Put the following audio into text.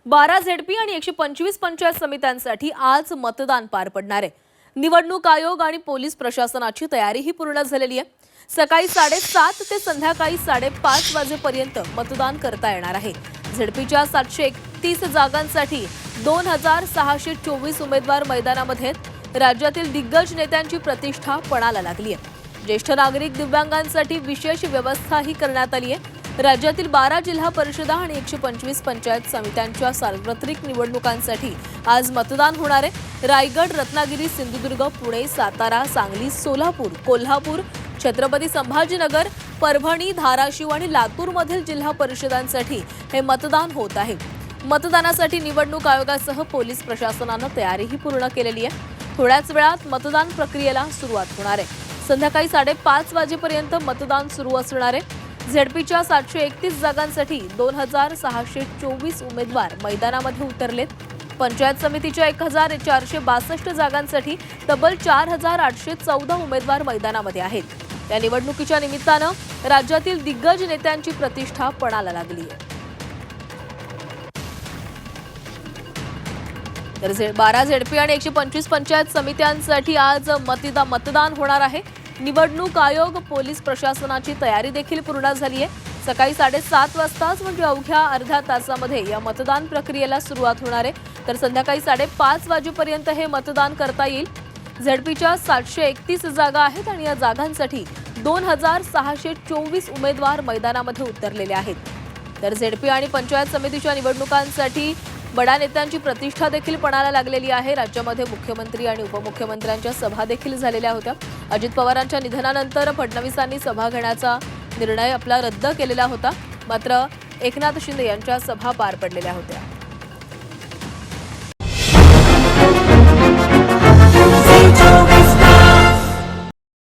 12 ZP आणि 125 पंचायत समित्यांसाठी आज मतदान पार पडणार आहे। निवडणूक आयोग आणि पोलीस प्रशासनाची तयारीही पूर्ण झालेली आहे। सकाळी 7:30 ते संध्याकाळी 5:30 वाजेपर्यंत मतदान करता येणार आहे। झेडपीच्या 731 जागांसाठी 2624 उमेदवार मैदानामध्ये आहेत। राज्यातील दिग्गज नेत्यांची प्रतिष्ठा पणाला लागली आहे। ज्येष्ठ नागरिक दिव्यांगांसाठी विशेष व्यवस्थाही करण्यात आली आहे। राज्यातील 12 जिल्हा परिषदा आणि 125 पंचायत समित्यांच्या सार्वत्रिक निवडणुकांसाठी आज मतदान होणार आहे। रायगड, रत्नागिरी, सिंधुदुर्ग, पुणे, सातारा, सांगली, सोलापूर, कोल्हापूर, छत्रपती संभाजीनगर, परभणी, धाराशिव आणि लातूरमधील जिल्हा परिषदांसाठी हे मतदान होत आहे। मतदानासाठी निवडणूक आयोगासह पोलीस प्रशासनाने तयारीही पूर्ण केलेली आहे। थोड्याच वेळात मतदान प्रक्रियेला सुरुवात होणार आहे। संध्याकाळी 5:30 वाजेपर्यंत मतदान सुरू असणार आहे। झेडपीच्या 731 जागांसाठी 2624 उमेदवार मैदानामध्ये उतरलेत। पंचायत समितीच्या 1462 जागांसाठी तब्बल 4814 उमेदवार मैदानामध्ये आहेत। या निवडणुकीच्या निमित्तानं राज्यातील दिग्गज नेत्यांची प्रतिष्ठा पणाला लागली आहे। तर 12 झेडपी आणि 125 पंचायत समित्यांसाठी आज मतदान होणार आहे। निवडणूक आयोग, पोलीस प्रशासनाची तयारी देखील पूर्ण झाली आहे। सकाळी 7:30 वाजताच म्हणजे अवघ्या अर्ध्या तासामध्ये या मतदान प्रक्रियेला सुरुवात होणार आहे। तर संध्याकाळी 5:30 वाजेपर्यंत हे मतदान करता येईल। झेडपीच्या 731 जागा आहेत आणि या जागांसाठी 2624 उमेदवार मैदानामध्ये उतरलेले आहेत। तर झेडपी आणि पंचायत समितीच्या निवडणुकांसाठी बडा नेत्यांची प्रतिष्ठा देखील पणाला लागलेली आहे। राज्यामध्ये मुख्यमंत्री आणि उपमुख्यमंत्र्यांच्या सभा देखील झालेल्या होत्या। अजित पवारांच्या निधनानंतर फडणवीसांनी सभा घेण्याचा निर्णय आपला रद्द केलेला होता, मात्र एकनाथ शिंदे यांच्या सभा पार पडलेल्या होत्या।